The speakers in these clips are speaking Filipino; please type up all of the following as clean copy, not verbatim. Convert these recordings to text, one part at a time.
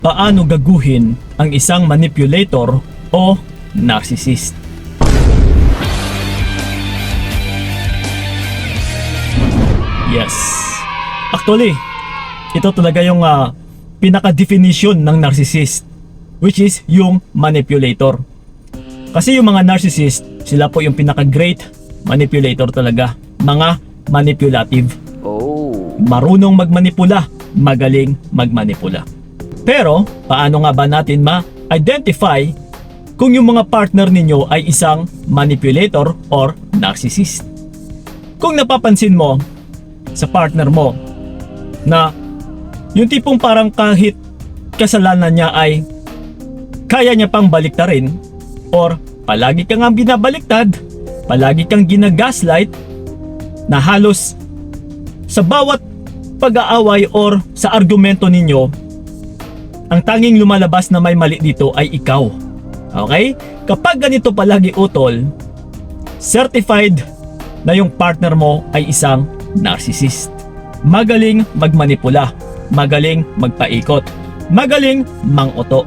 Paano gaguhin ang isang manipulator o narcissist? Yes. Actually, ito talaga yung pinaka-definition ng narcissist, which is yung manipulator. Kasi yung mga narcissist, sila po yung pinaka-great manipulator talaga. Mga manipulative. Oh. Marunong magmanipula, magaling magmanipula. Pero, paano nga ba natin ma-identify kung yung mga partner ninyo ay isang manipulator or narcissist? Kung napapansin mo sa partner mo na yung tipong parang kahit kasalanan niya ay kaya niya pang baliktarin, or palagi kang binabaliktad, palagi kang ginagaslight, na halos sa bawat pag-aaway or sa argumento ninyo, ang tanging lumalabas na may mali dito ay ikaw. Okay? Kapag ganito palagi utol, certified na yung partner mo ay isang narcissist. Magaling magmanipula, magaling magpaikot, magaling manguto.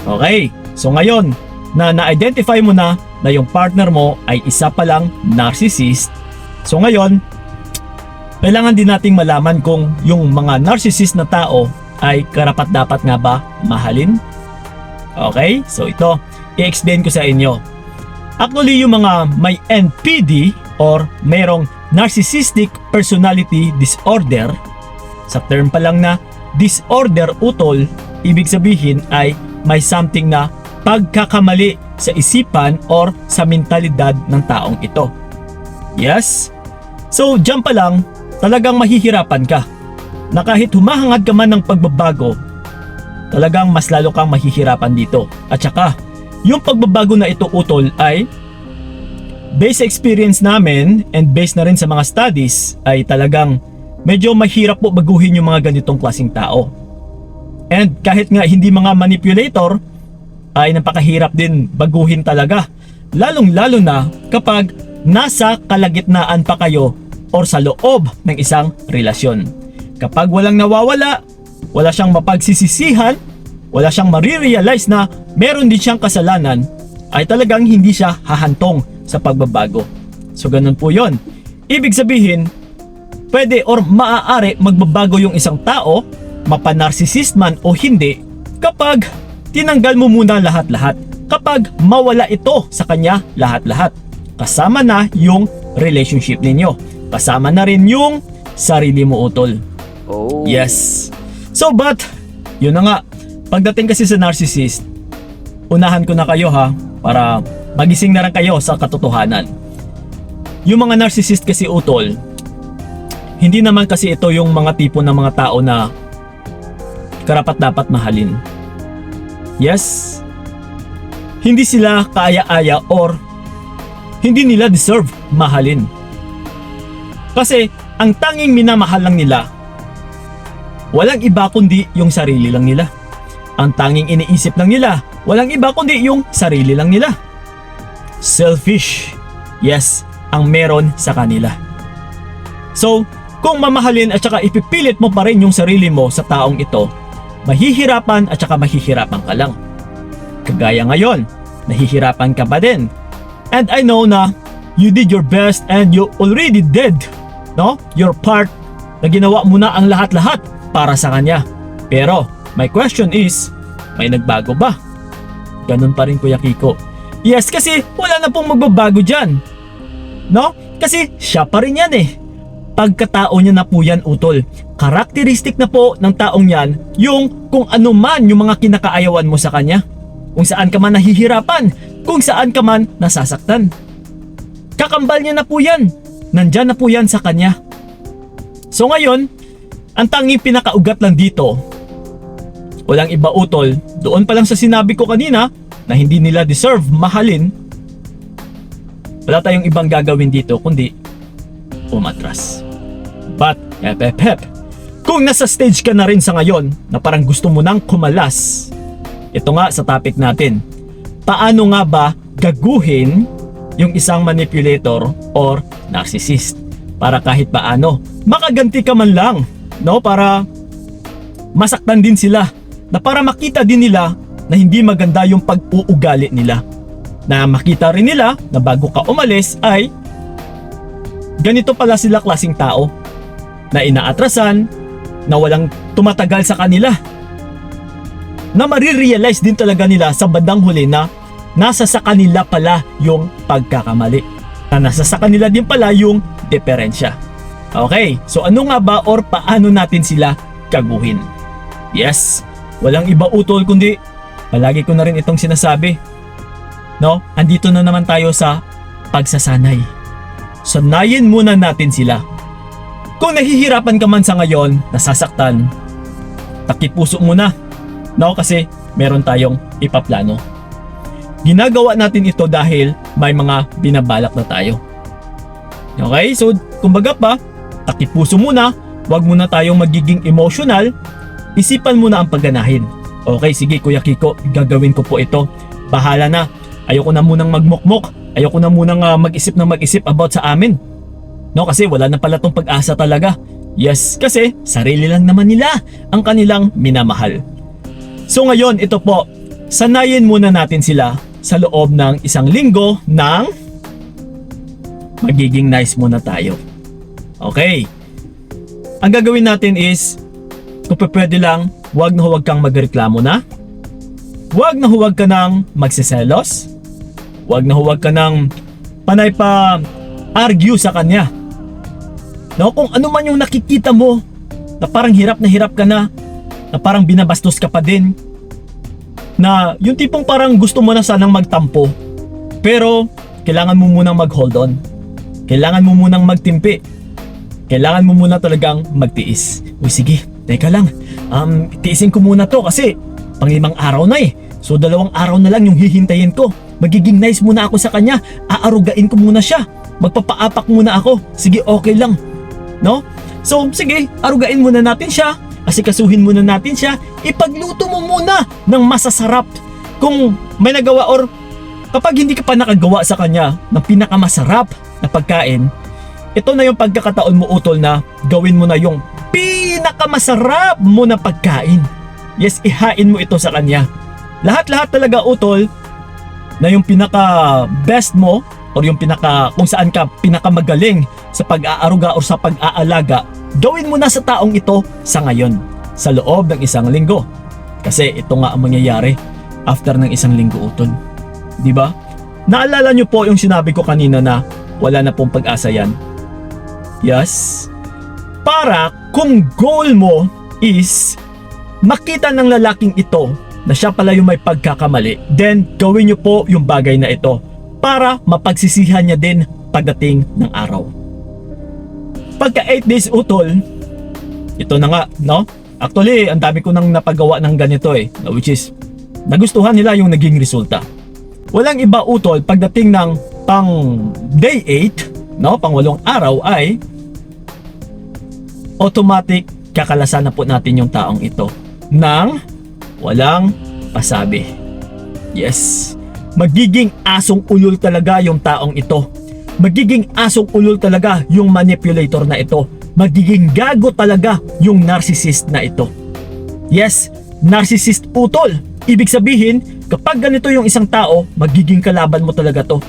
Okay? So ngayon, na-identify mo na yung partner mo ay isa palang narcissist. So ngayon, kailangan din nating malaman kung yung mga narcissist na tao ay karapat-dapat nga ba mahalin? Okay? So ito, i-explain ko sa inyo. Actually, yung mga may NPD or merong narcissistic personality disorder, sa term pa lang na disorder utol, ibig sabihin ay may something na pagkakamali sa isipan or sa mentalidad ng taong ito. Yes? So, dyan pa lang, talagang mahihirapan ka. Na kahit humahangad ka man ng pagbabago, talagang mas lalo kang mahihirapan dito. At saka, yung pagbabago na ito utol ay based sa experience namin and based na rin sa mga studies, ay talagang medyo mahirap po baguhin yung mga ganitong klaseng tao. And kahit nga hindi mga manipulator, ay napakahirap din baguhin talaga. Lalong-lalo na kapag nasa kalagitnaan pa kayo or sa loob ng isang relasyon. Kapag walang nawawala, wala siyang mapagsisisihan, wala siyang marirealize na meron din siyang kasalanan, ay talagang hindi siya hahantong sa pagbabago. So ganun po yon. Ibig sabihin, pwede or maaari magbabago yung isang tao, mapanarcissist man o hindi, kapag tinanggal mo muna lahat-lahat. Kapag mawala ito sa kanya lahat-lahat. Kasama na yung relationship ninyo. Kasama na rin yung sarili mo utol. Oh. Yes. So but, yun na nga. Pagdating kasi sa narcissist, unahan ko na kayo ha, para magising na rin kayo sa katotohanan. Yung mga narcissist kasi utol, hindi naman kasi ito yung mga tipo ng mga tao na karapat-dapat mahalin. Yes, hindi sila kaaya-aya or hindi nila deserve mahalin. Kasi ang tanging minamahal lang nila, walang iba kundi yung sarili lang nila. Ang tanging iniisip lang nila, walang iba kundi yung sarili lang nila. Selfish, yes, ang meron sa kanila. So, kung mamahalin at saka ipipilit mo pa rin yung sarili mo sa taong ito, mahihirapan at saka mahihirapan ka lang. Kagaya ngayon, nahihirapan ka ba din? And I know na you did your best and you already did, no? Your part, na ginawa mo na ang lahat-lahat para sa kanya. Pero, my question is, may nagbago ba? Ganun pa rin Kuya Kiko. Yes, kasi wala na pong magbabago dyan. No? Kasi siya pa rin yan eh. Pagkatao niya na po yan utol. Karakteristik na po ng taong yan yung kung ano man yung mga kinakaayawan mo sa kanya. Kung saan ka man nahihirapan, kung saan ka man nasasaktan. Kakambal niya na po yan. Nandyan na po yan sa kanya. So ngayon, ang tanging pinakaugat lang dito, walang iba utol, doon pa lang sa sinabi ko kanina na hindi nila deserve mahalin, wala tayong ibang gagawin dito kundi umatras. But, kung nasa stage ka na rin sa ngayon na parang gusto mo nang kumalas, ito nga sa topic natin. Paano nga ba gaguhin yung isang manipulator or narcissist? Para kahit paano, makaganti ka man lang, no? Para masaktan din sila na para makita din nila na hindi maganda yung pag-uugali nila. Na makita rin nila na bago ka umalis ay ganito pala sila klaseng tao, na inaatrasan, na walang tumatagal sa kanila. Na marirealize din talaga nila sa bandang huli na nasa sa kanila pala yung pagkakamali. Na nasa sa kanila din pala yung diferensya. Okay, so ano nga ba or paano natin sila kaguhin? Yes, walang iba utol kundi palagi ko na rin itong sinasabi. No, andito na naman tayo sa pagsasanay. Sanayin muna natin sila. Kung nahihirapan ka man sa ngayon, nasasaktan, takipuso muna. No, kasi meron tayong ipaplano. Ginagawa natin ito dahil may mga binabalak na tayo. Okay, so kumbaga pa, takipuso muna, wag muna tayong magiging emotional, isipan muna ang pagganahin. Okay, sige Kuya Kiko, gagawin ko po ito. Bahala na. Ayoko na munang magmukmok. Ayoko na munang mag-isip about sa amin. No, kasi wala na pala tong pag-asa talaga. Yes, kasi sarili lang naman nila ang kanilang minamahal. So ngayon, ito po, sanayin muna natin sila sa loob ng 1 linggo ng magiging nice muna tayo. Okay. Ang gagawin natin is, kung pwede lang, huwag kang magreklamo na. Huwag ka nang magsiselos. Huwag ka nang panay pa argue sa kanya. No, kung ano man yung nakikita mo na parang hirap ka na parang binabastos ka pa din, na yung tipong parang gusto mo na sanang magtampo, pero kailangan mo munang mag-hold on. Kailangan mo munang magtimpi. Kailangan mo muna talagang magtiis. Uy, sige, teka lang. Tiisin ko muna to kasi pang 5 araw na eh. So 2 araw na lang yung hihintayin ko. Magiging nice muna ako sa kanya. Aarugain ko muna siya. Magpapaapak muna ako. Sige, okay lang. No? So, sige, arugain muna natin siya. Asikasuhin muna natin siya. Ipagluto mo muna ng masasarap. Kung may nagawa or kapag hindi ka pa nakagawa sa kanya ng pinakamasarap na pagkain, ito na yung pagkakataon mo utol na gawin mo na yung pinakamasarap mo na pagkain. Yes, ihain mo ito sa kanya. Lahat-lahat talaga utol na yung pinaka best mo or yung pinaka kung saan ka pinakamagaling sa pag-aaruga o sa pag-aalaga, gawin mo na sa taong ito sa ngayon, sa loob ng 1 linggo. Kasi ito nga ang mangyayari after ng 1 linggo utol. Di ba? Naalala nyo po yung sinabi ko kanina na wala na pong pag-asa yan? Yes? Para kung goal mo is makita ng lalaking ito na siya pala yung may pagkakamali, then gawin nyo po yung bagay na ito para mapagsisihan niya din pagdating ng araw. Pagka 8 days utol, ito na nga, no? Actually, ang dami ko nang napagawa ng ganito eh, which is nagustuhan nila yung naging resulta. Walang iba utol, pagdating ng pang day 8, no? Pang 8 araw ay automatic kakalasan na po natin yung taong ito ng walang pasabi. Yes. Magiging asong ulol talaga yung taong ito. Magiging asong ulol talaga yung manipulator na ito. Magiging gago talaga yung narcissist na ito. Yes, narcissist utol. Ibig sabihin, kapag ganito yung isang tao, magiging kalaban mo talaga to.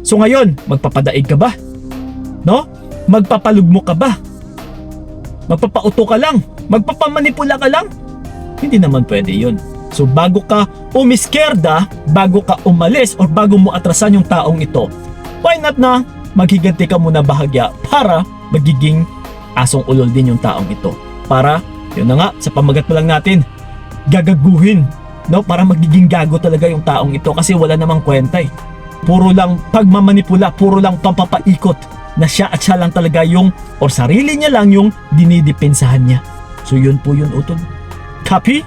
So ngayon, magpapadaig ka ba? No? Magpapalugmok ka ba? Magpapauto ka lang? Magpapamanipula ka lang? Hindi naman pwede yun. So bago ka umiskerda, bago ka umalis or bago mo atrasan yung taong ito, why not na maghiganti ka muna bahagya para magiging asong ulol din yung taong ito. Para, yun na nga, sa pamagat pa lang natin, gagaguhin. No? Para magiging gago talaga yung taong ito kasi wala namang kwenta eh. Puro lang pagmamanipula, puro lang pampapaikot na siya at siya lang talaga yung or sarili niya lang yung dinidepensahan niya. So yun po yun utol. Copy?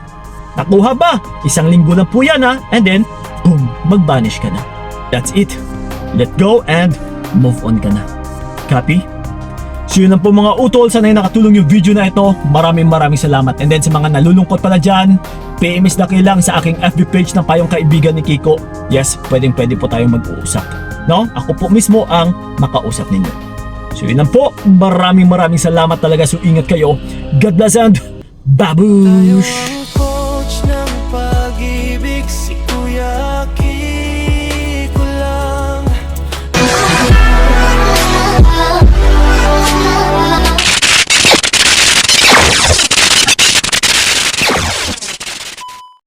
Nakuha ba? 1 linggo lang po yan ha. And then, boom, mag-vanish ka na. That's it. Let go and move on ka na. Copy? So yun lang po mga utol. Sana'y nakatulong yung video na ito. Maraming salamat. And then sa mga nalulungkot pala dyan, PMS na kayo lang sa aking FB page ng Payong Kaibigan ni Kiko. Yes, pwede po tayong mag-uusap. No? Ako po mismo ang makausap ninyo. So yun lang po. Maraming salamat talaga. So ingat kayo. God bless and babush!